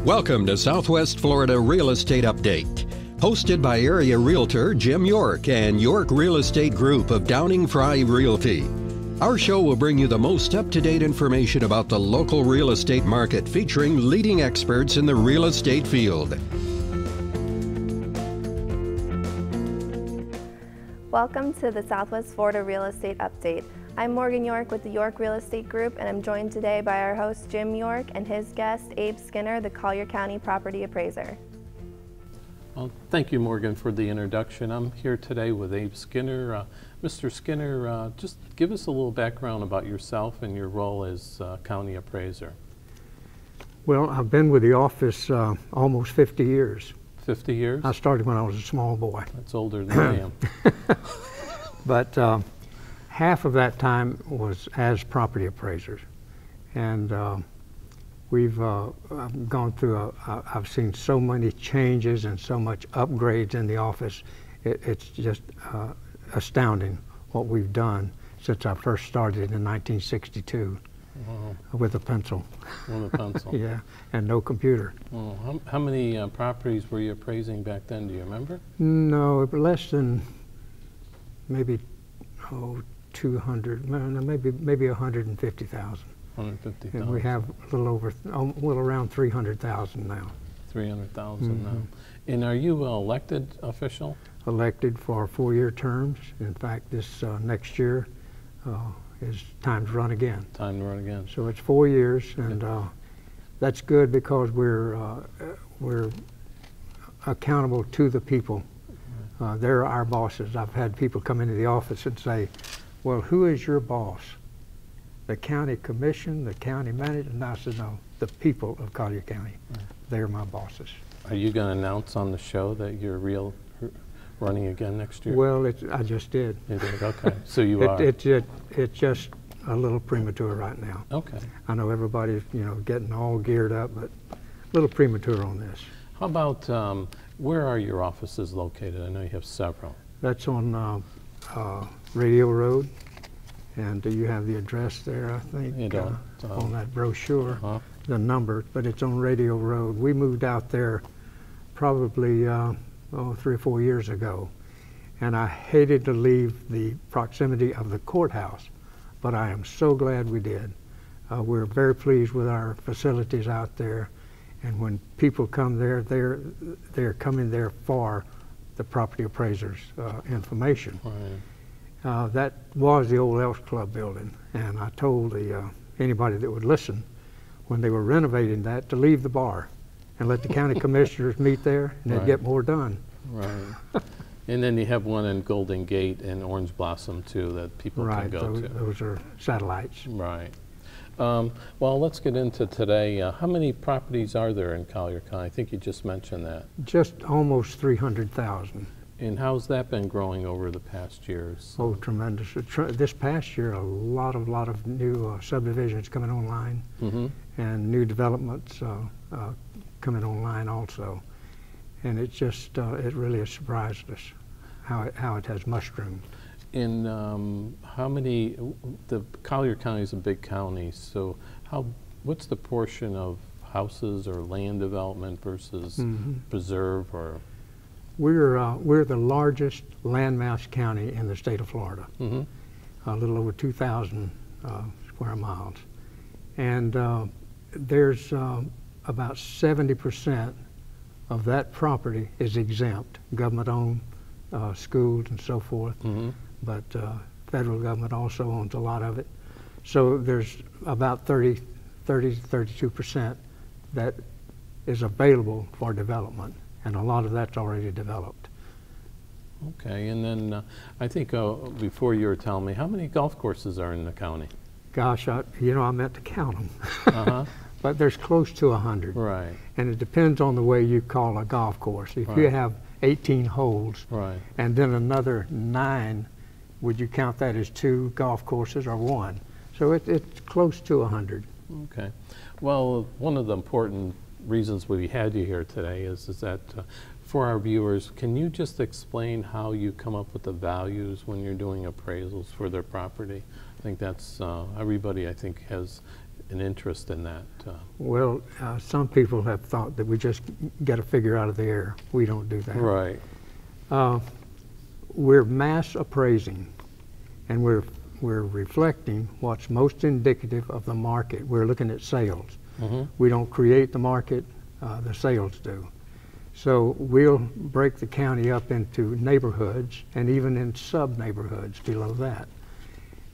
Welcome to Southwest Florida Real Estate Update, hosted by area realtor Jim York and York Real Estate Group of Downing Fry Realty. Our show will bring you the most up-to-date information about the local real estate market, featuring leading experts in the real estate field. Welcome to the Southwest Florida Real Estate Update. I'm Morgan York with the York Real Estate Group, and I'm joined today by our host Jim York and his guest Abe Skinner, the Collier County Property Appraiser. Well, thank you, Morgan, for the introduction. I'm here today with Abe Skinner. Mr. Skinner, just give us a little background about yourself and your role as County Appraiser. Well, I've been with the office almost 50 years. 50 years? I started when I was a small boy. That's older than I am. But half of that time was as property appraisers. And we've gone through, I've seen so many changes and so much upgrades in the office. It's just astounding what we've done since I first started in 1962. Wow. With a pencil. With a pencil. Yeah, and no computer. Well, how many properties were you appraising back then? Do you remember? No, less than maybe 200, maybe 150,000. 150,000. And we have a little around 300,000 now. 300,000 now. And are you an elected official? Elected for 4-year terms. In fact, this next year is time to run again. Time to run again. So it's 4 years, and that's good because we're accountable to the people. They're our bosses. I've had people come into the office and say, well, who is your boss? The county commission, the county manager? And I said, no, the people of Collier County. Right. They're my bosses. Are you going to announce on the show that you're running again next year? Well, I just did. You did, okay. So you are. It's just a little premature right now. Okay. I know everybody's, getting all geared up, but a little premature on this. How about, where are your offices located? I know you have several. That's on Radio Road, and you have the address there, I think, on that brochure, the number, but it's on Radio Road. We moved out there probably 3 or 4 years ago, and I hated to leave the proximity of the courthouse, but I am so glad we did. We're very pleased with our facilities out there, and when people come there, they're coming there for the property appraiser's information. Right. That was the old Elks Club building, and I told anybody that would listen when they were renovating that to leave the bar and let the county commissioners meet there, and they'd get more done. Right. And then you have one in Golden Gate and Orange Blossom too that people can go to. Those are satellites. Right. Well, let's get into today. How many properties are there in Collier County? I think you just mentioned that. Just almost 300,000. And how's that been growing over the past years? Oh, tremendous. This past year, a lot of new subdivisions coming online, and new developments coming online also. And it just, it really has surprised us how it has mushroomed. In how many, the Collier County is a big county, so what's the portion of houses or land development versus preserve or? We're the largest landmass county in the state of Florida, a little over 2,000 square miles. And there's about 70% of that property is exempt, government-owned schools and so forth, but federal government also owns a lot of it. So there's about 30 to 32% that is available for development, and a lot of that's already developed. Okay, and then I think before you were telling me, how many golf courses are in the county? Gosh, I meant to count them. But there's close to 100. Right. And it depends on the way you call a golf course. If you have 18 holes, and then another 9, would you count that as 2 golf courses or 1? So it's close to 100. Okay. Well, one of the important reasons we had you here today is that for our viewers, can you just explain how you come up with the values when you're doing appraisals for their property? I think that's, everybody I think has an interest in that? Well, some people have thought that we just get a figure out of the air. We don't do that. Right. We're mass appraising, and we're reflecting what's most indicative of the market. We're looking at sales. We don't create the market, the sales do. So we'll break the county up into neighborhoods and even in sub-neighborhoods below that,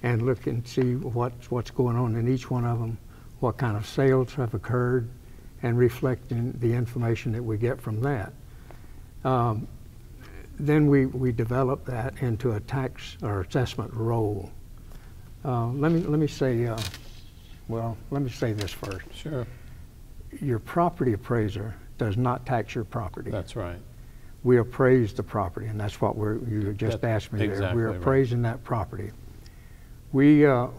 and look and see what's going on in each one of them, what kind of sales have occurred, and reflecting the information that we get from that. Then we develop that into a tax or assessment roll. Let me say this first. Sure. Your property appraiser does not tax your property. That's right. We appraise the property, and that's what you just asked me exactly there. We're appraising that property. We are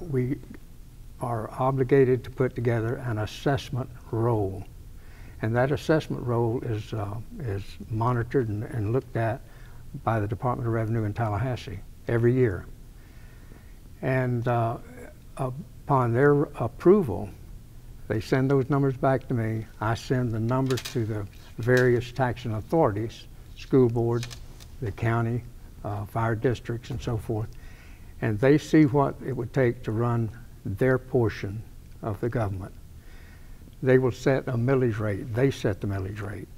obligated to put together an assessment roll, and that assessment roll is monitored and looked at by the Department of Revenue in Tallahassee every year. And upon their approval, they send those numbers back to me. I send the numbers to the various taxing authorities, school board, the county, fire districts, and so forth, and they see what it would take to run their portion of the government. They will set a millage rate. They set the millage rate,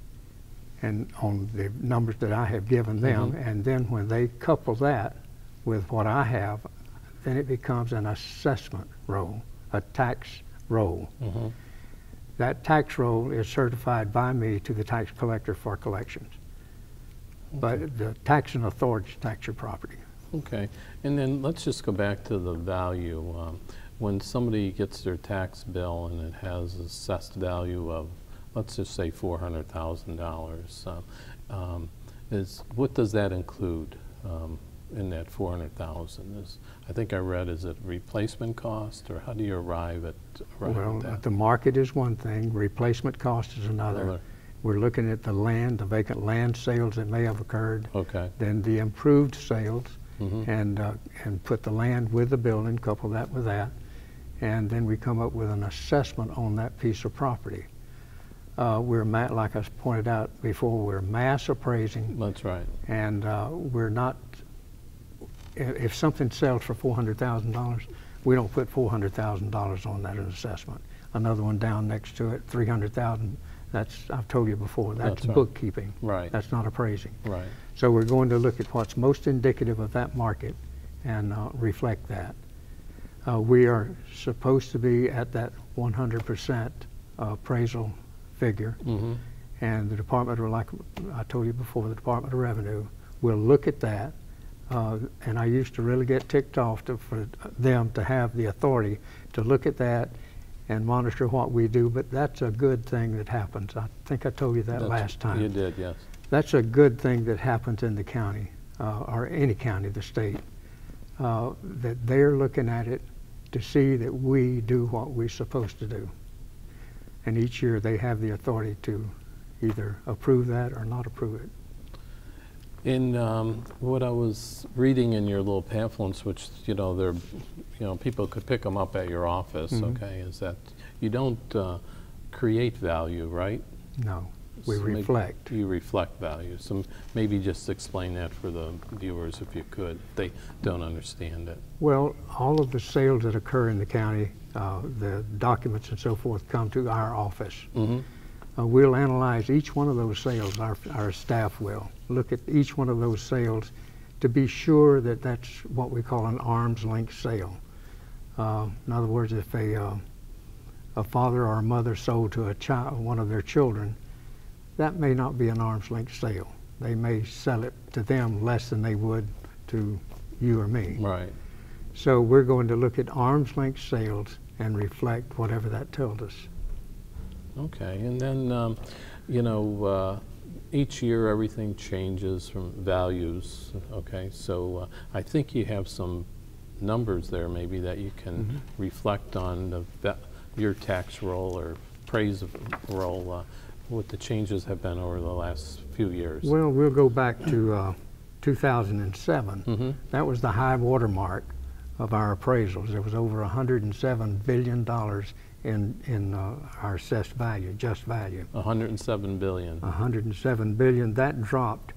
and on the numbers that I have given them, and then when they couple that with what I have, then it becomes an assessment roll, a tax roll. That tax roll is certified by me to the tax collector for collections. But the taxing authorities tax your property. Okay, and then let's just go back to the value. When somebody gets their tax bill and it has an assessed value of, let's just say $400,000, what does that include in that $400,000? I think I read, is it replacement cost, or how do you arrive at that? The market is one thing, replacement cost is another. We're looking at the land, the vacant land sales that may have occurred. Okay. Then the improved sales, and put the land with the building, couple that with that, and then we come up with an assessment on that piece of property. Like I pointed out before, we're mass appraising. That's right. And we're not, if something sells for $400,000, we don't put $400,000 on that as assessment. Another one down next to it, $300,000. That's, I've told you before, that's bookkeeping. Right. That's not appraising. Right. So we're going to look at what's most indicative of that market and reflect that. We are supposed to be at that 100% appraisal figure, and the Department of, like I told you before, the Department of Revenue will look at that. And I used to really get ticked off for them to have the authority to look at that and monitor what we do, but that's a good thing that happens. I think I told you that last time. You did, yes. That's a good thing that happens in the county, or any county, the state, that they're looking at it to see that we do what we're supposed to do. And each year they have the authority to either approve that or not approve it. In what I was reading in your little pamphlets, which people could pick them up at your office. Okay, is that you don't create value, right? No, we reflect. You reflect value. So maybe just explain that for the viewers, if you could. They don't understand it. Well, all of the sales that occur in the county, the documents and so forth, come to our office. We'll analyze each one of those sales, our staff will. Look at each one of those sales to be sure that that's what we call an arm's length sale. In other words, if a father or a mother sold to a child, one of their children, that may not be an arm's length sale. They may sell it to them less than they would to you or me. Right. So we're going to look at arm's length sales and reflect whatever that tells us. Okay, and then, each year everything changes from values, okay? So I think you have some numbers there maybe that you can reflect on your tax roll or appraise roll, what the changes have been over the last few years. Well, we'll go back to 2007. That was the high water mark of our appraisals. There was over $107 billion in our assessed value, just value. 107 billion. 107 billion. That dropped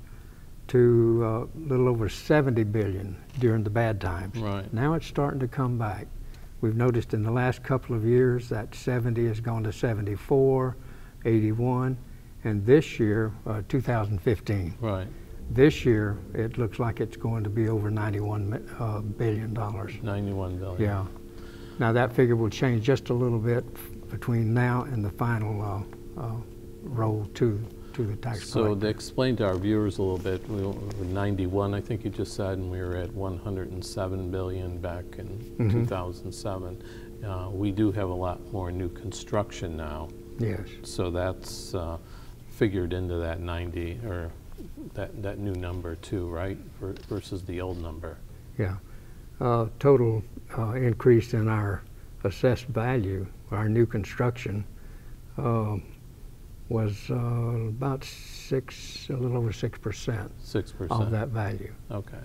to a little over 70 billion during the bad times. Right. Now it's starting to come back. We've noticed in the last couple of years that 70 has gone to 74, 81, and this year, 2015. Right. This year, it looks like it's going to be over $91 billion. 91 billion. Yeah. Now that figure will change just a little bit between now and the final roll to the tax collector. So to explain to our viewers a little bit, we were 91, I think you just said, and we were at 107 billion back in 2007. We do have a lot more new construction now. Yes. So that's figured into that 90, or that new number too, right? Versus the old number. Yeah. Total increase in our assessed value, our new construction, was about a little over 6%. 6% of that value. Okay.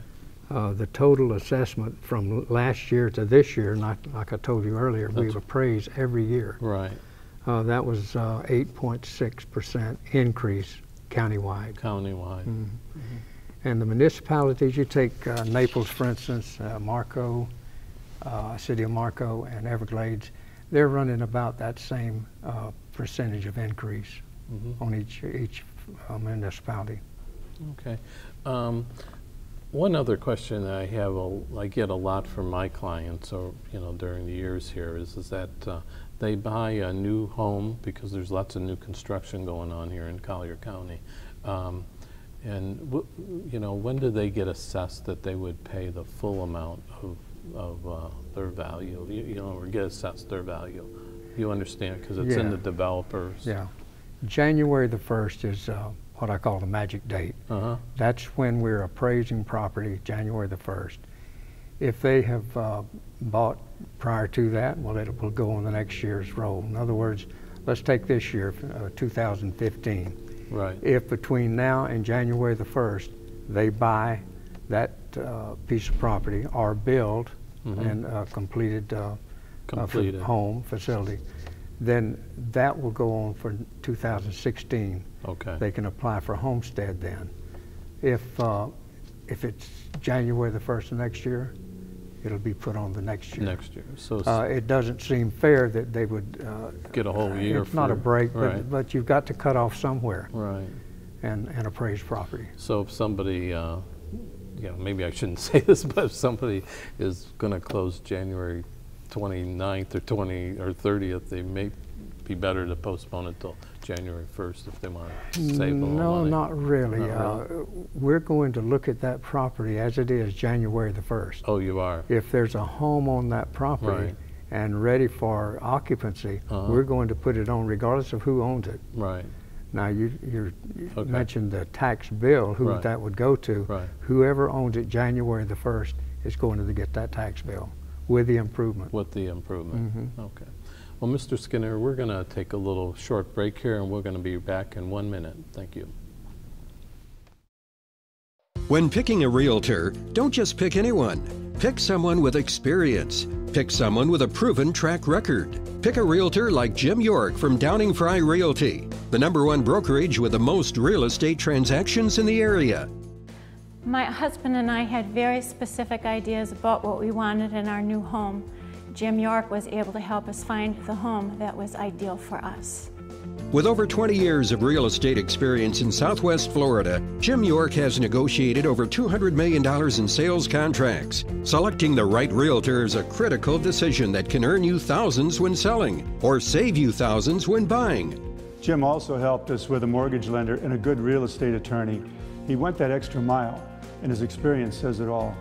The total assessment from last year to this year, like I told you earlier, we've appraised every year. Right. That was 8.6% increase countywide. Countywide. And the municipalities, you take Naples, for instance, Marco, City of Marco, and Everglades, they're running about that same percentage of increase on each municipality. Okay. One other question that I have, I get a lot from my clients, or during the years here, is that they buy a new home because there's lots of new construction going on here in Collier County, and when do they get assessed that they would pay the full amount of their value, or get assessed their value? You understand, because it's in the developers. Yeah. January the 1st is what I call the magic date. That's when we're appraising property, January the 1st. If they have bought prior to that, well, it will go on the next year's roll. In other words, let's take this year, 2015. Right. If between now and January the 1st, they buy that piece of property or build and completed home facility, then that will go on for 2016. Okay. They can apply for homestead then. If it's January the 1st of next year, it'll be put on the next year. Next year. So it doesn't seem fair that they would get a whole year. It's not a break, right. but you've got to cut off somewhere. Right. And appraise property. So if somebody, maybe I shouldn't say this, but if somebody is going to close January 29th or 30th, they may be better to postpone it till January 1st if they want to save a little money. No, not really. Not really? We're going to look at that property as it is January the 1st. Oh, you are? If there's a home on that property and ready for occupancy, we're going to put it on regardless of who owns it. Right. Now, you mentioned the tax bill, who that would go to. Right. Whoever owns it January the 1st is going to get that tax bill with the improvement. With the improvement. Okay. Well, Mr. Skinner, we're going to take a little short break here, and we're going to be back in 1 minute. Thank you. When picking a realtor, don't just pick anyone. Pick someone with experience. Pick someone with a proven track record. Pick a realtor like Jim York from Downing Fry Realty, the #1 brokerage with the most real estate transactions in the area. My husband and I had very specific ideas about what we wanted in our new home. Jim York was able to help us find the home that was ideal for us. With over 20 years of real estate experience in Southwest Florida, Jim York has negotiated over $200 million in sales contracts. Selecting the right realtor is a critical decision that can earn you thousands when selling or save you thousands when buying. Jim also helped us with a mortgage lender and a good real estate attorney. He went that extra mile, and his experience says it all.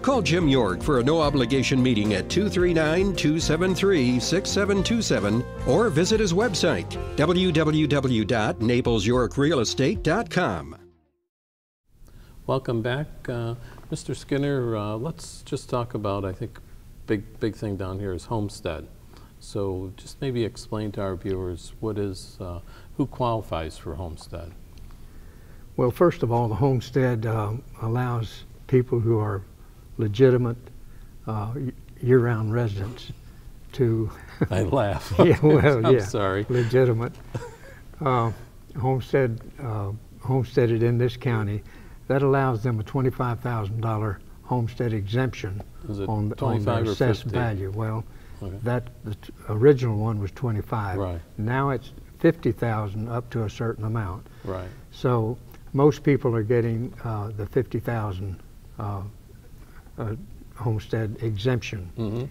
Call Jim York for a no-obligation meeting at 239-273-6727 or visit his website, www.naplesyorkrealestate.com. Welcome back. Mr. Skinner, let's just talk about, I think, big thing down here is homestead. So just maybe explain to our viewers who qualifies for homestead. Well, first of all, the homestead allows people who are legitimate year-round residents to I laugh. yeah, well, I'm yeah, sorry. legitimate homesteaded in this county, that allows them a $25,000 homestead exemption on their assessed value. Well, okay. The original one was 25. Right. Now it's 50,000 up to a certain amount. Right. So most people are getting the 50,000 homestead exemption. Mm-hmm.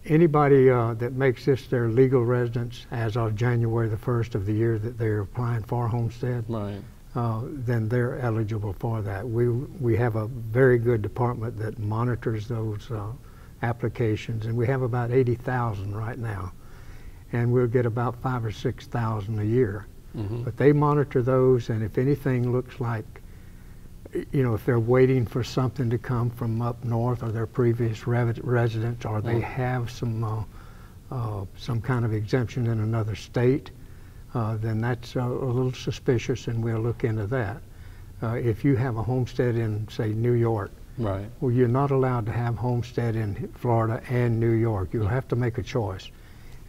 Anybody that makes this their legal residence as of January the 1st of the year that they're applying for homestead, right. Then they're eligible for that. We have a very good department that monitors those applications, and we have about 80,000 right now, and we'll get about 5,000 or 6,000 a year. Mm-hmm. But they monitor those, and if anything looks like, you know, if they're waiting for something to come from up north or their previous residents, or they have some kind of exemption in another state, then that's a little suspicious, and we'll look into that. If you have a homestead in, say, New York, right. Well, you're not allowed to have homestead in Florida and New York. You'll have to make a choice,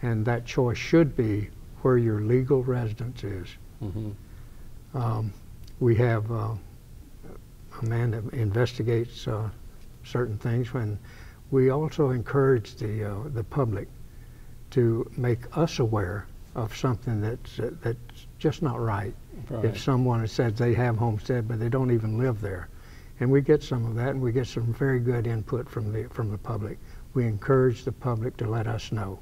and that choice should be where your legal residence is. Mm-hmm. We have a man that investigates certain things, when we also encourage the public to make us aware of something that's just not right. Right. If someone says they have homestead but they don't even live there, and we get some of that, and we get some very good input from the public. We encourage the public to let us know.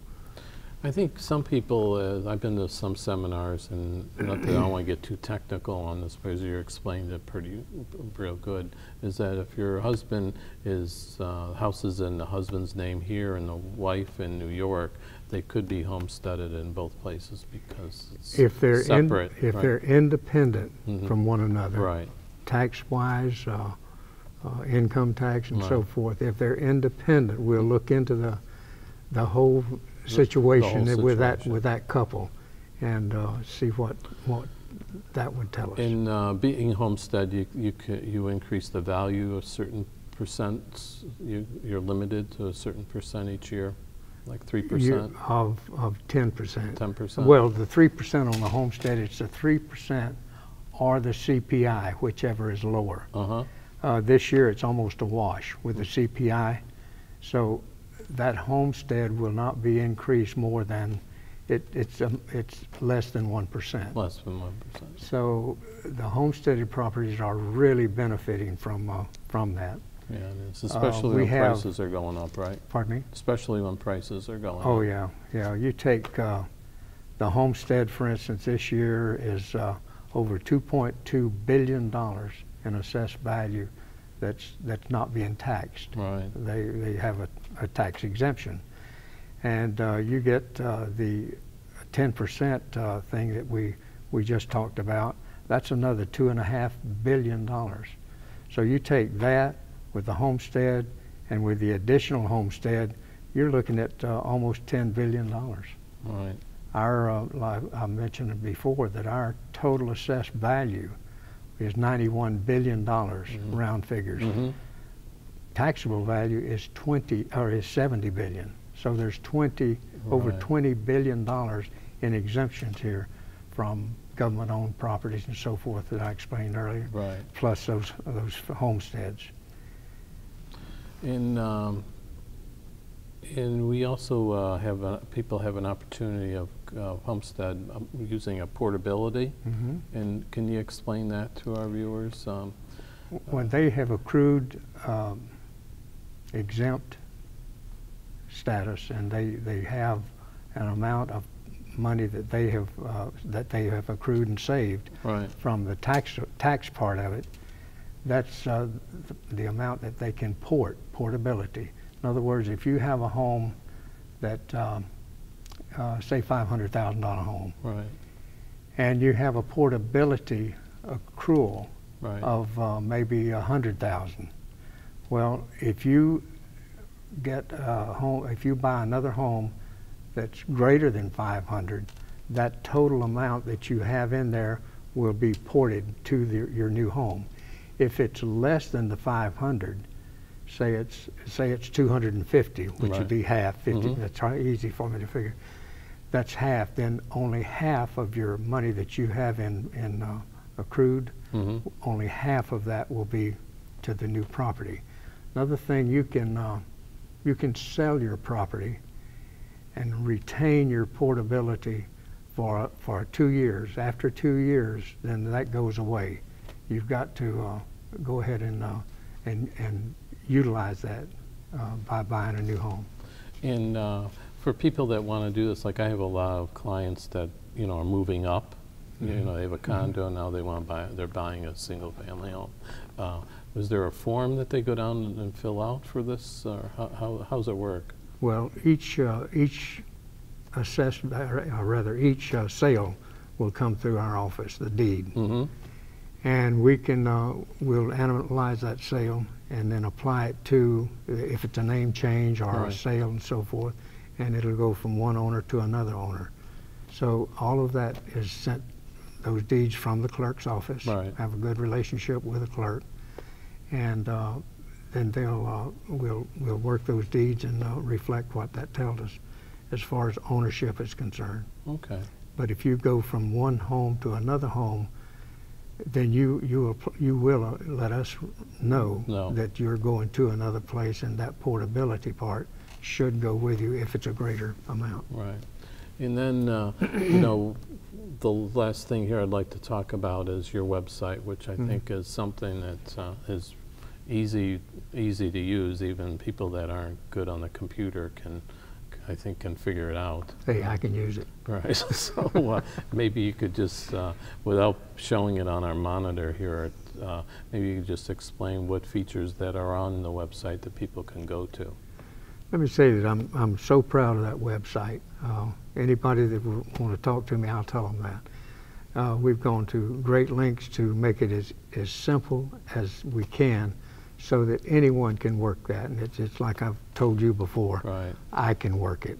I think some people, I've been to some seminars, and not that I don't want to get too technical on this, because you explained it real good, is that if your husband is, house is in the husband's name here and the wife in New York, they could be homesteaded in both places because it's separate. If they're independent mm-hmm. from one another, right. tax-wise, income tax and right. so forth, if they're independent, we'll look into the whole situation with that couple, and see what that would tell us. In being homestead, you increase the value of certain percents. You're limited to a certain percent each year, like 3%. Of 10%. 10%. Well, the 3% on the homestead, it's the 3% or the CPI, whichever is lower. This year, it's almost a wash with the CPI, so that homestead will not be increased more than it's less than 1%. Less than 1%. So the homesteaded properties are really benefiting from that. Yeah, and it's especially when prices are going up, right? Pardon me? Especially when prices are going up. Oh yeah, yeah. You take the homestead, for instance, this year is over $2.2 billion in assessed value that's not being taxed. Right. They have a tax exemption, and you get the 10% thing that we just talked about. That's another $2.5 billion. So you take that with the homestead and with the additional homestead, you're looking at almost $10 billion. Right. Our, I mentioned it before, that our total assessed value is $91 billion, mm-hmm. round figures. Mm-hmm. Taxable value is 70 billion. So there's over $20 billion in exemptions here from government-owned properties and so forth that I explained earlier, right. plus those homesteads. And we also people have an opportunity of homestead using a portability. Mm-hmm. And can you explain that to our viewers? When they have accrued exempt status, and they have an amount of money that they have accrued and saved right. from the tax part of it, that's the amount that they can portability. In other words, if you have a home that, say $500,000 home, right. and you have a portability accrual right. of maybe $100,000, well, if you get a home, if you buy another home that's greater than 500, that total amount that you have in there will be ported to your new home. If it's less than the 500, say it's 250, which would be half, 50. That's easy for me to figure. That's half. Then only half of your money that you have in accrued, only half of that will be to the new property. Another thing, you can sell your property and retain your portability for 2 years. After 2 years, then that goes away. You've got to go ahead and utilize that by buying a new home. And for people that want to do this, like I have a lot of clients that are moving up. You know, they have a condo now. They want to buy. They're buying a single-family home. Was there a form that they go down and fill out for this, or how's it work? Well, each sale will come through our office, the deed, and we can we'll analyze that sale and then apply it to, if it's a name change or a sale and so forth, and it'll go from one owner to another owner. So all of that is sent, those deeds, from the clerk's office. Have a good relationship with the clerk, and then we'll work those deeds and reflect what that tells us as far as ownership is concerned. Okay. But if you go from one home to another home, then you will let us know that you're going to another place, and that portability part should go with you if it's a greater amount. Right. And then, you know, the last thing here I'd like to talk about is your website, which I think is something that is easy to use. Even people that aren't good on the computer I think can figure it out. Hey, I can use it. Right. So maybe you could just, without showing it on our monitor here, maybe you could just explain what features that are on the website that people can go to. Let me say that I'm so proud of that website. Anybody that would want to talk to me, I'll tell them that. We've gone to great lengths to make it as simple as we can, so that anyone can work that. And it's like I've told you before, I can work it.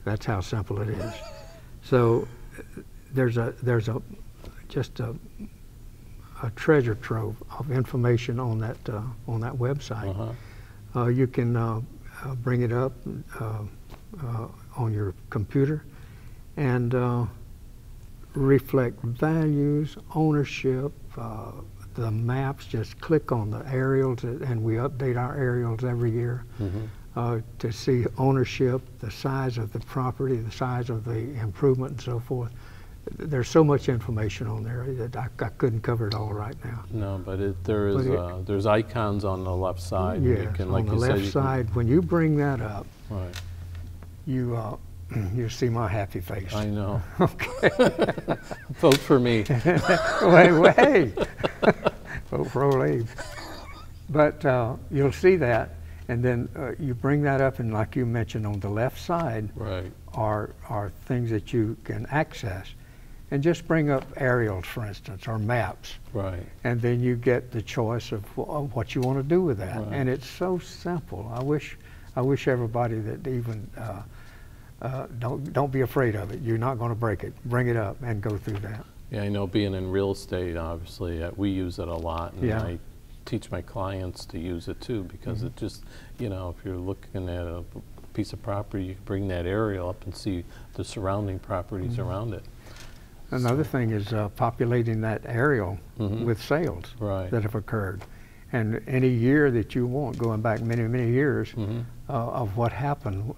That's how simple it is. So there's just a treasure trove of information on that website. You can bring it up on your computer and reflect values, ownership, the maps. Just click on the aerials, and we update our aerials every year to see ownership, the size of the property, the size of the improvement, and so forth. There's so much information on there that I couldn't cover it all right now. No, but there's icons on the left side. Yes, you can, like on the left side, when you bring that up, you see my happy face. I know. Okay. Vote for me. Hey, vote for old Abe. But you'll see that, and then you bring that up, and like you mentioned, on the left side are things that you can access. And just bring up aerials, for instance, or maps. And then you get the choice of what you want to do with that. And it's so simple. I wish everybody that even don't be afraid of it. You're not going to break it. Bring it up and go through that. Yeah, I know, being in real estate, obviously, we use it a lot, and I teach my clients to use it too, because it just, you know, if you're looking at a piece of property, you can bring that aerial up and see the surrounding properties around it. Another thing is populating that aerial with sales that have occurred. And any year that you want, going back many, many years, of what happened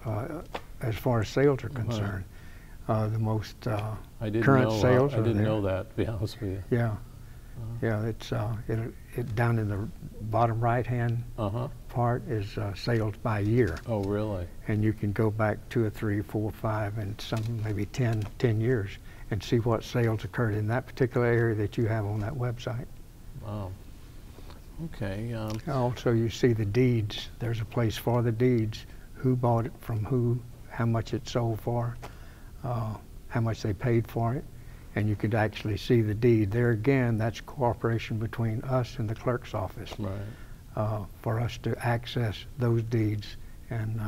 as far as sales are concerned. The most current sales I didn't know that, to be honest with you. Yeah. Yeah, it's down in the bottom right-hand part is sales by year. Oh, really? And you can go back 2 or 3, 4, 5, and some maybe 10 years, and see what sales occurred in that particular area that you have on that website. Wow. Okay. Also, you see the deeds. There's a place for the deeds. Who bought it from who, how much it sold for, how much they paid for it. And you could actually see the deed. There again, that's cooperation between us and the clerk's office for us to access those deeds. And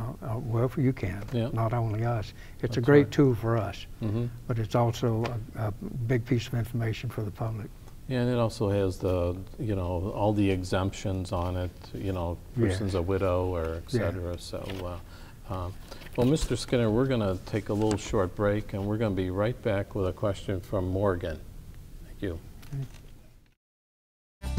well, you can, not only us. It's a great tool for us, but it's also a big piece of information for the public. Yeah, and it also has the, you know, all the exemptions on it, you know, person's a widow or et cetera. So, well, Mr. Skinner, we're going to take a little short break, and we're going to be right back with a question from Morgan. Thank you.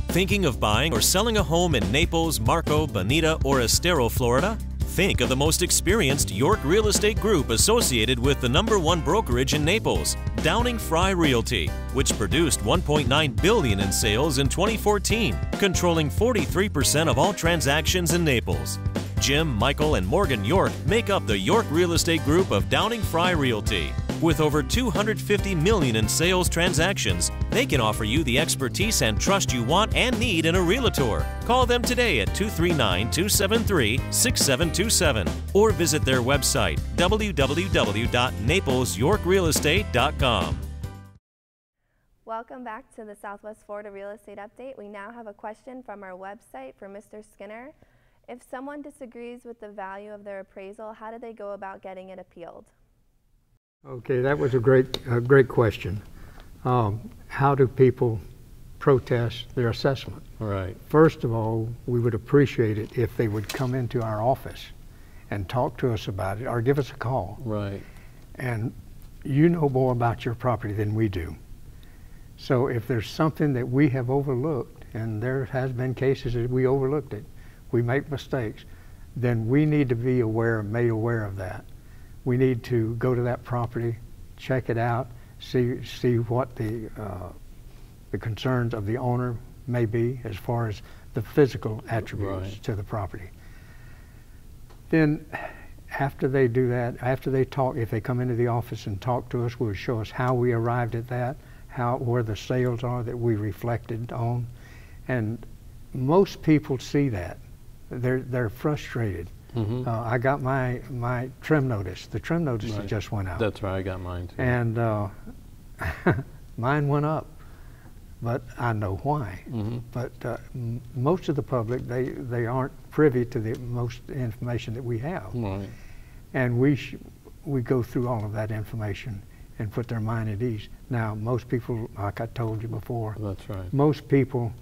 Thinking of buying or selling a home in Naples, Marco, Bonita, or Estero, Florida? Think of the most experienced York Real Estate Group associated with the #1 brokerage in Naples, Downing Fry Realty, which produced $1.9 billion in sales in 2014, controlling 43% of all transactions in Naples. Jim, Michael, and Morgan York make up the York Real Estate Group of Downing Fry Realty. With over $250 million in sales transactions, they can offer you the expertise and trust you want and need in a realtor. Call them today at 239-273-6727 or visit their website, www.naplesyorkrealestate.com. Welcome back to the Southwest Florida Real Estate Update. We now have a question from our website for Mr. Skinner. If someone disagrees with the value of their appraisal, how do they go about getting it appealed? Okay, that was a great question. How do people protest their assessment? Right. First of all, we would appreciate it if they would come into our office and talk to us about it or give us a call. Right. And you know more about your property than we do. So if there's something that we have overlooked, and there has been cases that we overlooked it, we make mistakes, then we need to be made aware of that. We need to go to that property, check it out, see what the concerns of the owner may be as far as the physical attributes to the property. Then after they do that, after they talk, if they come into the office and talk to us, will show us how we arrived at that, where the sales are that we reflected on. And most people see that. They're frustrated. Mm-hmm. I got my trim notice. The trim notice that just went out. That's right, I got mine too. And mine went up, but I know why. Mm-hmm. But most of the public, they aren't privy to the most information that we have. Right. And we go through all of that information and put their mind at ease. Now, most people, like I told you before, that's right. Most people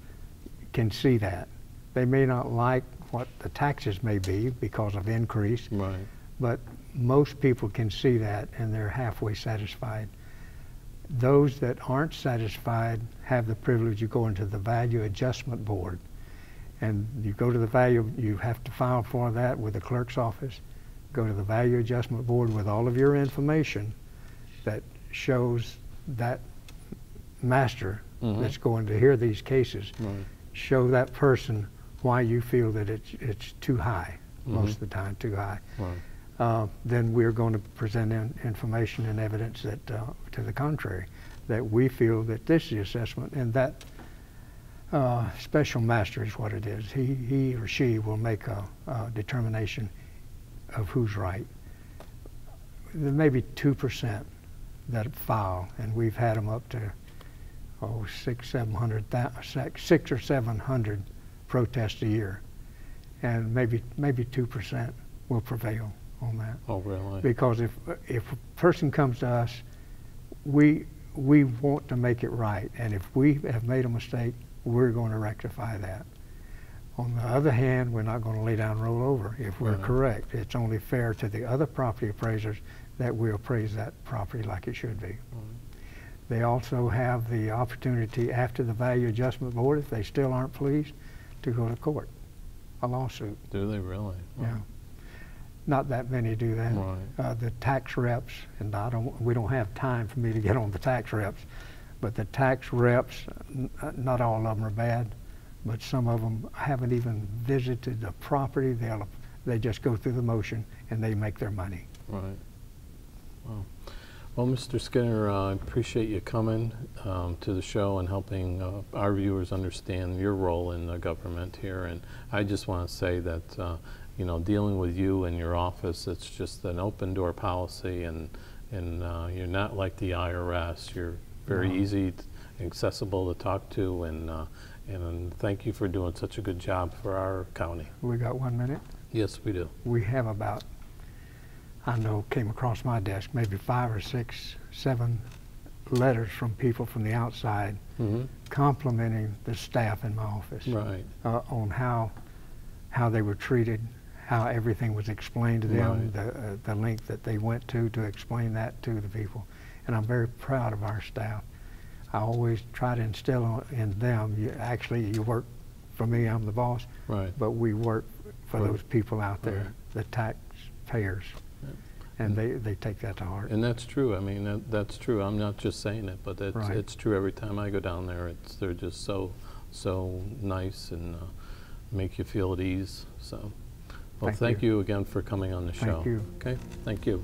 can see that. They may not like what the taxes may be because of increase, right, but most people can see that and they're halfway satisfied. Those that aren't satisfied have the privilege of going to the Value Adjustment Board. And you go to the value, you have to file for that with the clerk's office. Go to the Value Adjustment Board with all of your information that shows that master that's going to hear these cases. Right. Show that person why you feel that it's too high, most of the time too high. Right. Then we're going to present information and evidence that to the contrary, that we feel that this is the assessment, and that special master is what it is. He or she will make a determination of who's right. There may be 2% that file, and we've had them up to 600 or 700 protests a year, and maybe 2% will prevail on that. Oh, really? Because if a person comes to us, we want to make it right, and if we have made a mistake, we're going to rectify that. On the other hand, we're not going to lay down and roll over. If we're correct, it's only fair to the other property appraisers that we appraise that property like it should be. They also have the opportunity after the Value Adjustment Board, if they still aren't pleased, to go to court, a lawsuit. Do they really? Wow. Yeah. Not that many do that. Right. The tax reps, and we don't have time for me to get on the tax reps, but the tax reps, not all of them are bad, but some of them haven't even visited the property. They just go through the motion and they make their money. Right. Wow. Well, Mr. Skinner, I appreciate you coming to the show and helping our viewers understand your role in the government here. And I just want to say that, you know, dealing with you and your office, it's just an open door policy, and you're not like the IRS. You're very easy, accessible to talk to, and thank you for doing such a good job for our county. We got 1 minute? Yes, we do. We have about, I know, came across my desk, maybe 5 or 6, 7 letters from people from the outside complimenting the staff in my office on how they were treated, how everything was explained to them, the length that they went to explain that to the people. And I'm very proud of our staff. I always try to instill in them, you work for me, I'm the boss, but we work for those people out there, the taxpayers. And they take that to heart. And that's true. I mean, that's true. I'm not just saying it, but it's true. Every time I go down there, they're just so nice and make you feel at ease. So, well, thank you again for coming on the show. Thank you. Okay, thank you.